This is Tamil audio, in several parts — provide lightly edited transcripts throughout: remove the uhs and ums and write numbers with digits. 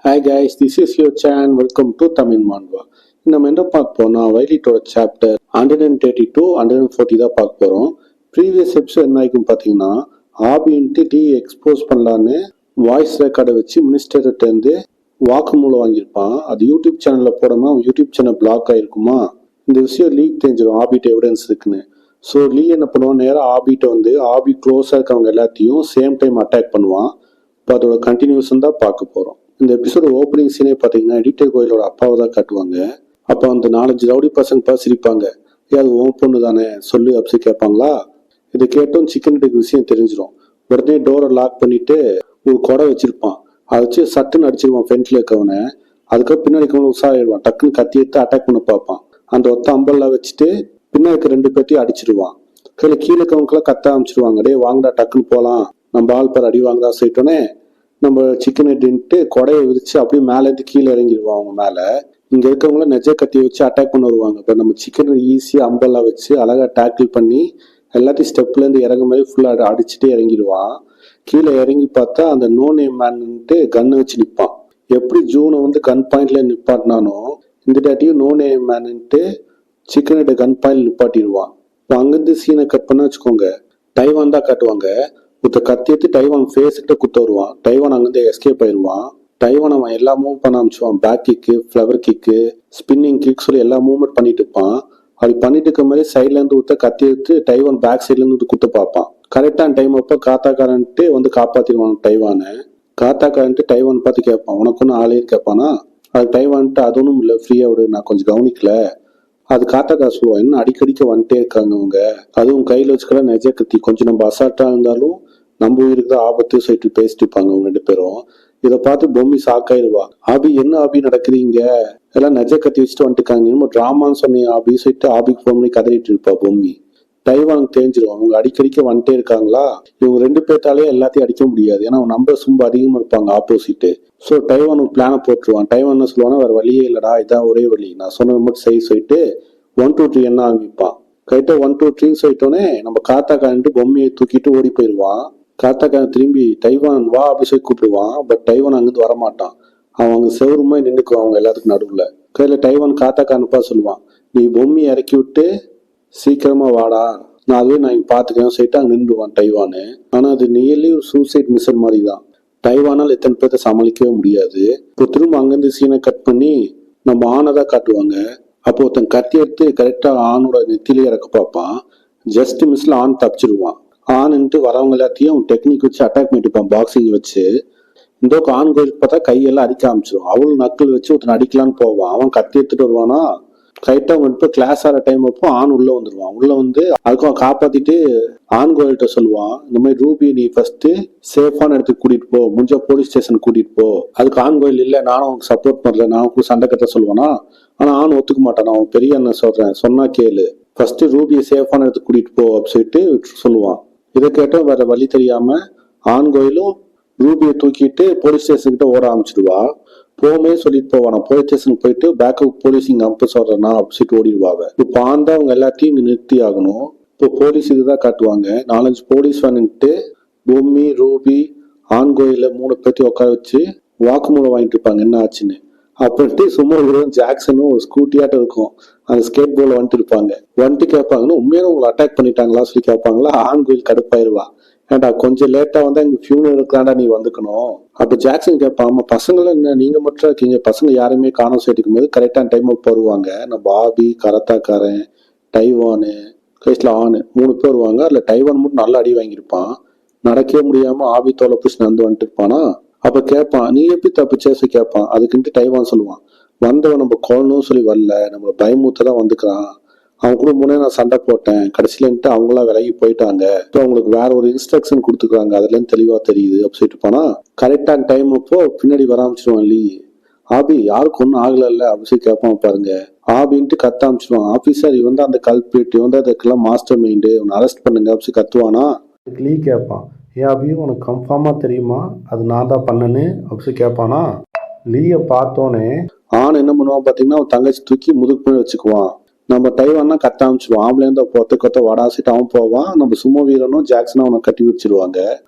Hi guys, this is your channel. Welcome to Tamil மான்வா. நம்ம என்ன பார்க்க போறோம்னா வைலிட்டோட சாப்டர் 132 140 தான் பார்க்க போறோம். ப்ரீவியஸ் எபிசோட் என்ன ஆகிக்கும் பார்த்தீங்கன்னா, ஆபின்ட்டு டீ எக்ஸ்போஸ் பண்ணலான்னு வாய்ஸ் ரெக்கார்டை வச்சு மினிஸ்டர்கிட்ட இருந்து வாக்குமூலம் வாங்கியிருப்பான். அது யூடியூப் சேனலில் போடாமல் யூடியூப் சேனல் பிளாக் ஆகிருக்குமா. இந்த விஷயம் லீக் தெரிஞ்சிடும் ஆபிட்ட எவிடன்ஸ் இருக்குன்னு. ஸோ லீ என்ன பண்ணுவான், நேராக ஆபிட்ட வந்து ஆபி க்ளோஸாக இருக்கவங்க எல்லாத்தையும் சேம் டைம் அட்டாக் பண்ணுவான். இப்போ அதோட கண்டினியூஷன் தான் பார்க்க போகிறோம். இந்த எபிசோட ஓப்பனிங் சீனே பார்த்தீங்கன்னா எடிட்டர் கோயிலோட அப்பாவை தான் காட்டுவாங்க. அப்போ அந்த 4-5 ரவுடி பசங்க சிரிப்பாங்க. அது ஓன் பொண்ணு தானே சொல்லு அப்படி கேட்பாங்களா. இதை கேட்டும் சிக்கன் டெக் விஷயம் தெரிஞ்சிடும். உடனே டோரை லாக் பண்ணிட்டு ஒரு கொடை வச்சிருப்பான். அதை வச்சு சட்டுன்னு அடிச்சிருவான் ஃப்ரெண்ட்ல இருக்கவனை. அதுக்கப்புறம் பின்னாடி இருக்கவங்க உஷாராயிடுவான். டக்குன்னு கத்தி எடுத்து அட்டாக் பண்ண பார்ப்பான். அந்த ஒத்த அம்பல்லாம் வச்சுட்டு பின்னாடி இருக்க 2 பேர்த்தையும் அடிச்சிருவான். கீழே இருக்கவங்களுக்கெல்லாம் கத்த ஆரம்பிச்சிருவாங்க. டே வாங்கடா டக்குன்னு போகலாம், நம்ம ஆள் பேர் அடி வாங்கடா சொல்லிட்டோன்னே நம்ம சிக்கன் எடுன்ட்டு கொடையை விரிச்சு அப்படியே மேலேருந்து கீழே இறங்கிடுவோம் அவங்க மேலே. இங்கே இருக்கவங்கள நெஜ கத்தியை வச்சு அட்டாக் பண்ண வருவாங்க. இப்போ நம்ம சிக்கன் ஈஸியாக அம்பெல்லாம் வச்சு அழகாக டேக்கிள் பண்ணி எல்லாத்தையும் ஸ்டெப்லேருந்து இறங்க மாதிரி ஃபுல்லாக அடிச்சுட்டு இறங்கிடுவான். கீழே இறங்கி பார்த்தா அந்த நோ நேம் மேன்ட்டு கன்னை வச்சு நிற்பான். எப்படி ஜூனை வந்து கன் பாயிண்ட்ல நிப்பாட்டினானோ இந்த டாட்டியும் நோ நேம் மேன்ட்டு சிக்கனோட கன் பாயிண்ட் நிப்பாட்டிடுவான். இப்போ அங்கேருந்து சீனை கட் பண்ண வச்சுக்கோங்க, டைவான் தான் காட்டுவாங்க. குத்த கத்தி எடுத்து டைவான் ஃபேஸ் கிட்ட குத்த வருவான். டைவான் அங்கிருந்து எஸ்கேப் ஆயிடுவான். டைவான் அவன் எல்லா மூவ் பண்ண ஆரம்பிச்சுவான். Back kick, flower kick, spinning kick சொல்லி எல்லா மூவ்மெண்ட் பண்ணிட்டு இருப்பான். அப்படி பண்ணிட்டு இருக்க மாதிரி சைட்ல இருந்து ஊத்த கத்தி எடுத்து டைவான் பேக் சைட்ல இருந்து குத்த பார்ப்பான். கரெக்டான டைம் அப்போ காத்தாக்காரன்ட்டு வந்து காப்பாத்திடுவான் டைவானை. காத்தாக்காரன்ட்டு டைவான் பார்த்து கேட்பான், உனக்கு ஒன்றும் ஆளே கேட்பானா. அது டைவான்ட்டு அது ஒன்றும் இல்லை, ஃப்ரீயா விடு, நான் கொஞ்சம் கவனிக்கல. அது காத்தாக்கா சொல்லுவான், என்ன அடிக்கடிக்க வந்துட்டே இருக்காங்க அவங்க, அதுவும் கையில் வச்சுக்கலாம் நெஜ கத்தி, கொஞ்சம் நம்ம அசால்ட்டா இருந்தாலும் நம்ம உயிருக்கு தான் ஆபத்து சொல்லிட்டு பேசிட்டு இருப்பாங்க அவங்க 2 பேரும். இதை பார்த்து பொம்மி சாக்காயிருவா. ஆபி என்ன ஆபி நடக்குதுங்க, எல்லாம் நெஜ கத்தி வச்சுட்டு வந்துட்டுருக்காங்க, இன்னும் டிராமான்னு சொன்னீங்க ஆபி சொல்லிட்டு ஆபிக்கு ஃபோன் பண்ணி கதறிட்டு இருப்பா பொம்மி. டைவானுக்கு தெரிஞ்சிடும் அவங்க அடிக்கடிக்க வந்துட்டே இருக்காங்களா, இவங்க 2 பேர்த்தாலே எல்லாத்தையும் அடிக்க முடியாது, ஏன்னா அவங்க நம்பர் ரொம்ப அதிகமா இருப்பாங்க ஆப்போசிட்டு. ஸோ டைவான் ஒரு பிளானை போட்டுருவான். டைவான் என்ன சொல்லுவானா, வேற வழியே இல்லடா, இதான் ஒரே வழி, நான் சொன்னது மட்டும் செய்ய சொல்லிட்டு 1 2 3 என்ன ஆரம்பிப்பான். கரெக்டா 1 2 3 சொல்லிட்டோன்னே நம்ம காத்தாக்காரன்ட்டு பொம்மையை தூக்கிட்டு ஓடி போயிடுவான். காத்தாக்காரன் திரும்பி டைவான் வா அப்படி சொல்லி கூப்பிடுவான். பட் டைவான் அங்கிருந்து வரமாட்டான். அவன் அங்க செவருமா நின்றுக்குவான் அவங்க எல்லாத்துக்கும் நடுவுல. கையில டைவான் காத்தாக்காரனுப்பா சொல்லுவான், நீ பொம்மையை இறக்கி விட்டு சீக்கிரமா வாடா, நான் அதுவே நான் இங்க பாத்துக்கிறேன் சொல்லிட்டு அங்க நின்றுவான் டைவானு. ஆனா அது நியர்லி ஒரு சூசைட் மிஷன் மாதிரி தான். டைவானால் எத்தனை பேர்த்த சமாளிக்கவே முடியாது. இப்போ திரும்ப அங்கிருந்து சீனை கட் பண்ணி நம்ம ஆனதா காட்டுவாங்க. அப்போ ஒருத்தன் கத்தி எடுத்து கரெக்டா ஆணோட நெத்திலே இறக்க பார்ப்பான். ஜஸ்ட் மிஸ்ல ஆண் தப்பிச்சிருவான். ஆண்ட்டு வரவங்க எல்லாத்தையும் டெக்னிக் வச்சு அட்டாக் பண்ணிட்டு இருப்பான், பாக்ஸிங் வச்சு. இந்த ஆண் கோயிலுக்கு பார்த்தா கையெல்லாம் அடிக்க ஆரம்பிச்சிடும். அவளும் நக்கல் வச்சு ஒருத்தன் அடிக்கலான்னு போவான். அவன் கத்தி எடுத்துட்டு வருவானா. கரெக்டா அவங்க கிளாஸ் ஆகிற டைம் அப்போ ஆண் உள்ள வந்துருவான். உள்ள வந்து அதுக்கும் காப்பாத்திட்டு ஆண் கோயில்கிட்ட சொல்லுவான், இந்த மாதிரி ரூபி நீ ஃபர்ஸ்ட் சேஃபான இடத்துக்கு கூட்டிட்டு போ, முடிஞ்ச போலீஸ் ஸ்டேஷன் கூட்டிட்டு போ. அதுக்கு ஆண் கோயில் இல்ல, நானும் அவனுக்கு சப்போர்ட் பண்ணல, நான் கூட சண்டை கட்ட சொல்லுவானா. ஆனா ஆண் ஒத்துக்க மாட்டான். அவன் பெரிய அண்ணன் சொல்றேன், சொன்னா கேளு, ஃபர்ஸ்ட் ரூபியை சேஃபான இடத்துக்கு கூட்டிட்டு போ அப்படி சொல்லிட்டு சொல்லுவான். இதை கேட்டோம் வேற வழி தெரியாம ஆண் கோயிலும் ரூபியை தூக்கிட்டு போலீஸ் ஸ்டேஷன் கிட்ட ஓட ஆரம்பிச்சிடுவா. போமே சொல்லிட்டு போவானா, போலீஸ் ஸ்டேஷனுக்கு போயிட்டு பேக்கப் போலீஸ் இங்க அனுப்ப சொல்றேன்னா அப்படி சொல்லிட்டு ஓடிடுவாங்க. இப்போ ஆண் தான் அவங்க எல்லாத்தையும் இங்க நிறுத்தி ஆகணும். இப்போ போலீஸ் இதுதான் காட்டுவாங்க. 4-5 போலீஸ் வந்துட்டு பொம்மி ரூபி ஆண் கோயில 3 பேர்த்தையும் உட்கார வச்சு வாக்குமூலம் வாங்கிட்டு இருப்பாங்க என்ன ஆச்சுன்னு. அப்படின்ட்டு சும்மா ஜாக்சனும் ஒரு ஸ்கூட்டியாட்டம் இருக்கும், அந்த ஸ்கேட் போர்டில் வந்துட்டு இருப்பாங்க. வந்துட்டு கேட்பாங்கன்னா உண்மையான உங்களை அட்டாக் பண்ணிட்டாங்களா சொல்லி கேட்பாங்களா. ஆண் கோயில் கடுப்பாயிருவா, ஏன்டா கொஞ்சம் லேட்டா வந்தா எங்க ஃபியூனல் இருக்கலாம்டா நீ வந்துக்கணும். அப்ப ஜாக்சன் கேட்பான், ஆமா பசங்களும் என்ன நீங்க மட்டும் இருக்கீங்க, பசங்க யாருமே காணோம் சொல்லிட்டு போது கரெக்டான டைம் வருவாங்க. நம்ம பாபி, கரத்தாக்காரன், டைவானு, கேஸ்ல ஆணு 3 பேர் வருவாங்க. அதுல டைவான் மட்டும் நல்ல அடி வாங்கியிருப்பான். நடக்கவே முடியாம ஆபி தோலை பிடிச்சி நடந்து வந்துட்டு இருப்பானா. அப்ப கேட்பான், நீ எப்படி தப்பிச்சேசு கேட்பான். அதுக்குன்ட்டு டைவான் சொல்லுவான், வந்தவன் நம்ம கொள்ளணும் சொல்லி வரல, நம்மளை பயமுத்ததான் வந்துக்கிறான், அவங்க கூட முன்னே நான் சண்டை போட்டேன், கடைசியிலன்ட்டு அவங்களாம் விலகி போயிட்டாங்க, இப்போ அவங்களுக்கு வேற ஒரு இன்ஸ்ட்ரக்ஷன் கொடுத்துக்கிறாங்க, அதுல இருந்து தெளிவா தெரியுது அப்படி சொல்லிட்டு போனா. கரெக்டான டைம் அப்போ பின்னாடி வர ஆரம்பிச்சிருவான் லீ. ஆபி யாருக்கு ஒன்றும் ஆகல அப்படி சொல்லி கேட்பான் பாருங்க. ஆபின்ட்டு கத்த ஆரம்பிச்சிருவான், ஆபீசர் இவன் தான் அந்த கல்பிரிட், இவன் தான் அதுக்கெல்லாம் மாஸ்டர் மைண்டு, இவனை அரெஸ்ட் பண்ணுங்க அப்படி கத்துவானா. லீ கேட்பான், ஏன் அபி உனக்கு கன்ஃபார்மா தெரியுமா அது நான் தான் பண்ணனு அப்படி கேட்பானா. லீயை பார்த்தோன்னே ஆண் என்ன பண்ணுவான் பாத்தீங்கன்னா அவன் தங்கச்சி தூக்கி முதுகு பண்ணி வச்சுக்குவான். நம்ம டைவான்னா கத்த ஆரம்பிச்சிருவான். ஆம்பளை கொத்த வடாசிட்டு அவன் போவான். நம்ம சும்மா வீரனும் ஜாக்சனும் அவனை கட்டி வச்சிருவாங்க.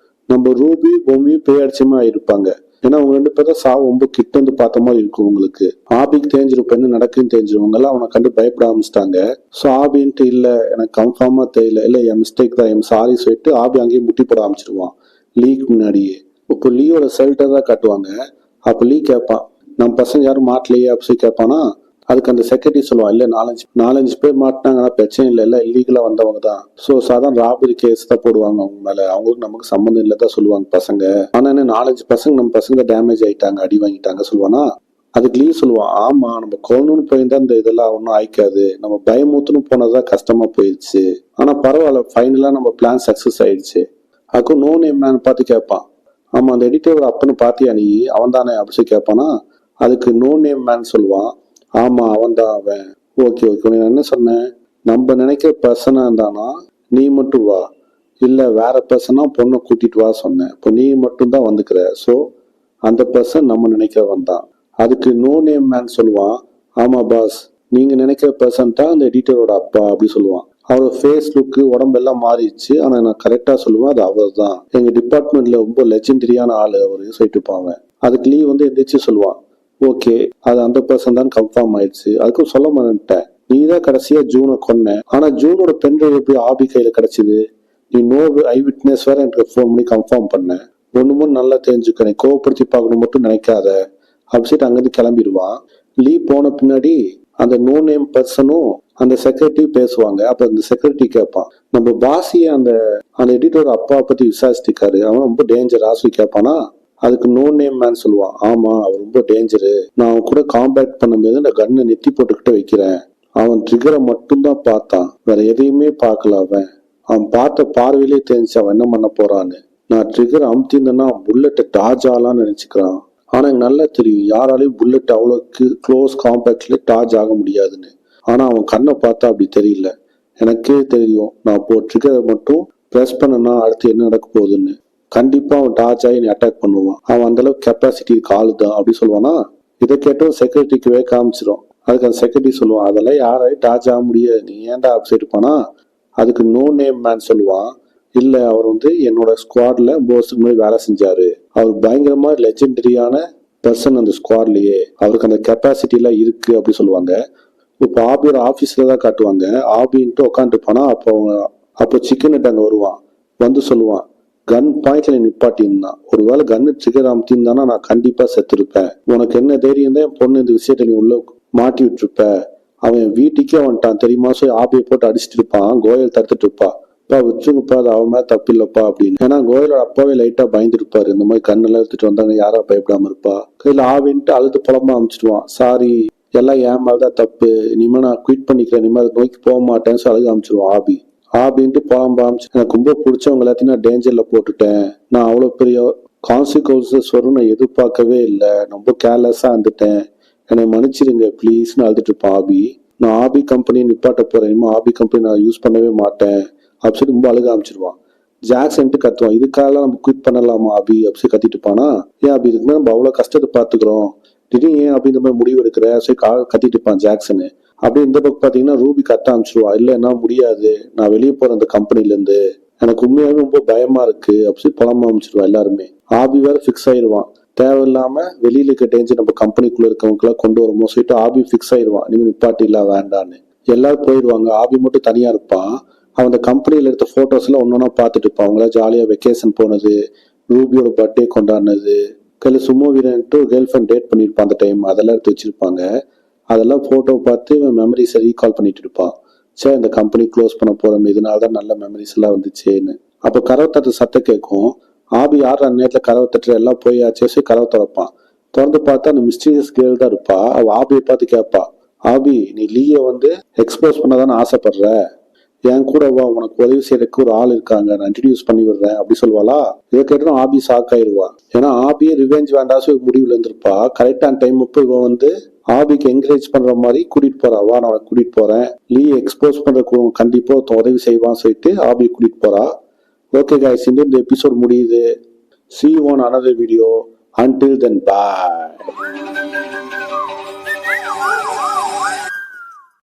நம்ம ரூபி பொம்மி பேய் அடிச்சமா இருப்பாங்க. ஏன்னா அவங்க 2 பேரும் சாவு ரொம்ப கிட்ட இருந்து பார்த்த மாதிரி இருக்கும் உங்களுக்கு. ஆபிக்கு தெரிஞ்சிருப்ப என்ன நடக்குன்னு தெரிஞ்சிருவங்க எல்லாம் அவனை கண்டு பயப்பட ஆரம்பிச்சிட்டாங்க. ஸோ ஆபின்ட்டு இல்ல எனக்கு கன்ஃபார்மா தெரியல, இல்ல என் மிஸ்டேக் தான், என் சாரி சொல்லிட்டு ஆபி அங்கேயே முட்டி போட ஆரம்பிச்சிருவான் லீக்கு முன்னாடியே. இப்போ லீயோட ஷெல்டர் தான் காட்டுவாங்க. அப்போ லீ கேட்பான் நம்ம பசங்க யாரும் மாட்டலையே அப்படி சொல்லி கேட்பானா, அதுக்கு அந்த செக்ரட்டரி சொல்லுவான் இல்ல நாலஞ்சு பேர் மாட்டினாங்கன்னா பிரச்சனை இல்லை, இல்ல இல்லீகலா வந்தவங்க தான். ஸோ சாதாரண ராபரி கேஸ் தான் போடுவாங்க அவங்க மேல, அவங்களுக்கு நமக்கு சம்மந்தம் இல்லை தான் சொல்லுவாங்க பசங்க. ஆனா என்ன 4-5 பசங்க நம்ம பசங்க டேமேஜ் ஆயிட்டாங்க, அடி வாங்கிட்டாங்க சொல்லுவானா. அதுக்கு லீவ் சொல்லுவான் ஆமா நம்ம கொல்லணும்னு போயிருந்தா இந்த இதெல்லாம் ஒன்றும் ஆயிக்காது, நம்ம பயமுத்துன்னு போனதான் கஷ்டமா போயிடுச்சு, ஆனா பரவாயில்ல ஃபைனலா நம்ம பிளான் சக்சஸ் ஆயிடுச்சு. அதுக்கும் நோ நேம் மேன் பார்த்து கேட்பான் ஆமா அந்த எடிட்டரோட அப்பன்னு பாத்தியா நீ, அவன் தானே அப்படி சொல்லி கேட்பானா. அதுக்கு நோ நேம் மேன் சொல்லுவான் ஆமா அவன் தான் அவன். ஓகே ஓகே நான் என்ன சொன்னேன், நம்ம நினைக்கிற பர்சனா இருந்தானா நீ மட்டும் வா, இல்ல வேற பர்சனா பொண்ணை கூட்டிட்டு வா சொன்னேன். இப்போ நீ மட்டும் தான் வந்துக்கிற, ஸோ அந்த பர்சன் நம்ம நினைக்கிறவன் தான். அதுக்கு நோ நேம் மேன் சொல்லுவான் ஆமா பாஸ் நீங்க நினைக்கிற பர்சன் தான் அந்த எடிட்டரோட அப்பா அப்படி சொல்லுவான். அவரோட ஃபேஸ் லுக்கு உடம்பெல்லாம் மாறிடுச்சு, ஆனா நான் கரெக்டா சொல்லுவேன் அது அவர் தான், எங்க டிபார்ட்மெண்ட்ல ரொம்ப லெஜெண்டரியான ஆளு அவரு சொல்லிட்டு இருப்பாங்க. அதுக்கு லீ வந்து எந்திரிச்சு சொல்லுவான் ஓகே அது அந்த பர்சன் தான் கன்ஃபார்ம் ஆயிடுச்சு. அதுக்கும் சொல்ல மாட்டேன் நீ தான் கடைசியா ஜூனை கொன்ன, ஆனா ஜூனோட பென் டிரைவ் எப்படி ஆபி கையில கிடைச்சது, நீ நோ ஐ விட்னஸ் வேற எனக்கு ஃபோன் பண்ணி கன்ஃபார்ம் பண்ண, ஒண்ணுமோ நல்லா தெரிஞ்சுக்க, நீ கோவப்படுத்தி பார்க்கணும் மட்டும் நினைக்காத அப்படின்ட்டு அங்கிருந்து கிளம்பிடுவான். லீ போன பின்னாடி அந்த நோ நேம் பர்சனும் அந்த செக்ரட்டரி பேசுவாங்க. அப்ப அந்த செக்ரட்டரி கேட்பான் நம்ம பாசிய அந்த எடிட்டரோட அப்பா பத்தி விசாரிச்சிருக்காரு, அவன் ரொம்ப டேஞ்சர் ஆசி கேட்பானா. அதுக்கு நோ நேம் மேன் சொல்லுவான் ஆமா அவர் ரொம்ப டேஞ்சரு, நான் அவன் கூட காம்பேக்ட் பண்ணும்போது அந்த கண்ணை நெத்தி போட்டுக்கிட்ட வைக்கிறேன், அவன் ட்ரிகரை மட்டும்தான் பார்த்தான் வேற எதையுமே பார்க்கல, அவன் பார்த்த பார்வையிலே தெரிஞ்சு அவன் என்ன பண்ண போறான்னு. நான் ட்ரிகர் அமுத்திருந்தேன்னா புல்லட்டை டார்ஜ் ஆகலான்னு நினைச்சுக்கிறான், ஆனா எனக்கு நல்லா தெரியும் யாராலையும் புல்லட் அவ்வளோக்கு க்ளோஸ் காம்பேக்ட்ல டார்ஜ் ஆக முடியாதுன்னு. ஆனா அவன் கண்ணை பார்த்தா அப்படி தெரியல, எனக்கே தெரியும் நான் இப்போ ட்ரிகரை மட்டும் ப்ரெஸ் பண்ணனா அடுத்து என்ன நடக்க போகுதுன்னு. கண்டிப்பா அவன் டார்ச் ஆகி அட்டாக் பண்ணுவான், அவன் அந்த அளவுக்கு கெப்பாசிட்டி இருக்கு ஆளு தான் அப்படி சொல்லுவானா. இதை கேட்டும் செக்ரட்டரிக்குவே காமிச்சிடும். அதுக்கு அந்த செக்ரட்டரி சொல்லுவான் அதெல்லாம் யாராலையும் டார்ச் ஆக முடியாது, நீ ஏன்டா அப்செட் இருப்பானா. அதுக்கு நோ நேம் மேன் சொல்லுவான் இல்ல அவர் வந்து என்னோட ஸ்குவாட்ல போஸ்க்கு முன்னாடி வேலை செஞ்சாரு, அவர் பயங்கரமா லெஜெண்டரியான பர்சன் அந்த ஸ்குவாட்லயே, அவருக்கு அந்த கெப்பாசிட்டி எல்லாம் இருக்கு அப்படி சொல்லுவாங்க. இப்போ ஆபியோட ஆபீஸ்ல தான் காட்டுவாங்க. ஆபின்ட்டு உட்காந்துட்டு போனா அப்போ சிக்கன் அங்க வருவான், வந்து சொல்லுவான் கன் பாயிண்ட்ல நிப்பாட்டி இருந்தான், ஒருவேளை கன்னு ட்ரிகர் அமுத்திருந்தானா நான் கண்டிப்பா செத்துருப்பேன், உனக்கு என்ன தைரியம் தான் என் பொண்ணு இந்த விஷயத்த நீ உள்ள மாட்டி விட்டுருப்ப, அவன் என் வீட்டுக்கே வந்துட்டான் தெரியுமா, சொல்லி ஆபியை போட்டு அடிச்சுட்டு இருப்பான், கோயல் தடுத்துட்டு இருப்பா, அப்பா விட்டுருங்கப்பா அது அவன் மேல தப்பு இல்லப்பா அப்படின்னு. ஏன்னா கோயலோட அப்பாவே லைட்டா பயந்துருப்பாரு, இந்த மாதிரி கண்ணெல்லாம் எடுத்துட்டு வந்தாங்க யாரா பயப்படாம இருப்பா. கையில ஆவின்ட்டு அழுது புலமா அமிச்சிடுவான் சாரி எல்லாம் என் மேலதான் தப்பு, இனிமே நான் குவிட் பண்ணிக்கிறேன், இனிமே அதை நோக்கி போக மாட்டேன்னு சொல்லி அழுது அமிச்சிடுவான் ஆபி. ஆபின்ட்டு புலம்பாமிச்சு எனக்கு ரொம்ப பிடிச்சவங்க எல்லாத்தையும் நான் டேஞ்சர்ல போட்டுட்டேன், நான் அவ்வளவு பெரிய கான்சிக்வன்சஸ் வரும் நான் எதிர்பார்க்கவே இல்லை, ரொம்ப கேர்லெஸ்ஸா இருந்துட்டேன், என்னை மன்னிச்சிருங்க ப்ளீஸ்னு அழுதுட்டு இருப்பான் ஆபி. நான் ஆபி கம்பெனி நிப்பாட்ட போறேன், இனிமே ஆபி கம்பெனி நான் யூஸ் பண்ணவே மாட்டேன் அப்படி ரொம்ப அழுக ஆரம்பிச்சிருவான். ஜாக்சன்ட்டு கத்துவான் இதுக்காக நம்ம குவிட் பண்ணலாமா ஆபி அப்படி கத்திட்டு இருப்பானா. ஏன் அப்படி இருக்குன்னா நம்ம அவ்வளவு கஷ்டத்தை பாத்துக்கிறோம், திடீர்னு ஏன் அப்படி இந்த மாதிரி முடிவு எடுக்கிற சரி கத்திட்டு இருப்பான் ஜாக்சனு. அப்படியே இந்த பக்கம் பாத்தீங்கன்னா ரூபி கத்த ஆரம்பிச்சிருவா இல்ல என்ன முடியாது நான் வெளியே போறேன் அந்த கம்பெனில இருந்து, எனக்கு உண்மையாவே ரொம்ப பயமா இருக்கு அப்படி புலம்ப ஆரம்பிச்சிருவா எல்லாருமே. ஆபி வேற ஃபிக்ஸ் ஆயிடுவான் தேவையில்லாம வெளியில இருக்க டேஞ்சர் நம்ம கம்பெனிக்குள்ள இருக்கவங்க எல்லாம் கொண்டு வருமோ சொல்லிட்டு ஆபி ஃபிக்ஸ் ஆயிடுவான் இனிமே நிப்பாட்டி இல்ல வேண்டான்னு. எல்லாரும் போயிடுவாங்க, ஆபி மட்டும் தனியா இருப்பான். அவன் அந்த கம்பெனியில எடுத்த போட்டோஸ் எல்லாம் ஒன்னொன்னா பார்த்துட்டு இருப்பான், அவங்களா ஜாலியா வெக்கேஷன் போனது, ரூபியோட பர்த்டே கொண்டாடினது, கையில சும்மா வீரன்ட்டு கேர்ள் ஃப்ரெண்ட் டேட் பண்ணிருப்பான் அந்த டைம், அதெல்லாம் எடுத்து வச்சிருப்பாங்க. அதெல்லாம் போட்டோ பார்த்து மெமரிஸை ரீகால் பண்ணிட்டு இருப்பான், சே இந்த கம்பெனி க்ளோஸ் பண்ண போறோம் இதனாலதான் நல்ல மெமரிஸ் எல்லாம் வந்துச்சேன்னு. அப்ப கதவை தட்டு சத்தம் கேட்கும், ஆபி யார் அந்த நேரத்துல கதவை தட்டுற எல்லாம் போயாச்சு கதவை திறப்பான். திறந்து பார்த்தா அந்த மிஸ்டீரியஸ் கேர்ள் தான் இருப்பா. அவ ஆபியை பார்த்து கேட்பா ஆபி நீ லீய வந்து எக்ஸ்போஸ் பண்ணதானே ஆசைப்படுற, என் கூட வா உனக்கு உதவி செய்யறதுக்கு ஒரு ஆள் இருக்காங்க நான் இன்ட்ரடியூஸ் பண்ணி விடுறேன் அப்படி சொல்லுவாளா. இதை கேட்டு ஆபி ஷாக் ஆயிடுவா, ஏன்னா ஆபியே ரிவெஞ்ச் வேண்டாம் முடிவுல இருந்திருப்பா. கரெக்டான டைம் இப்போ இவன் வந்து ஆபிக்கு என்கரேஜ் பண்ற மாதிரி கூட்டிட்டு போறா, வா நான் கூட்டிட்டு போறேன் லீ எக்ஸ்போஸ் பண்றதுக்கு கண்டிப்பா உதவி செய்வான்னு சொல்லிட்டு ஆபி கூட்டிட்டு போறா. ஓகே guys, இந்த எபிசோட் முடியுது. See you on another video. Until then, bye.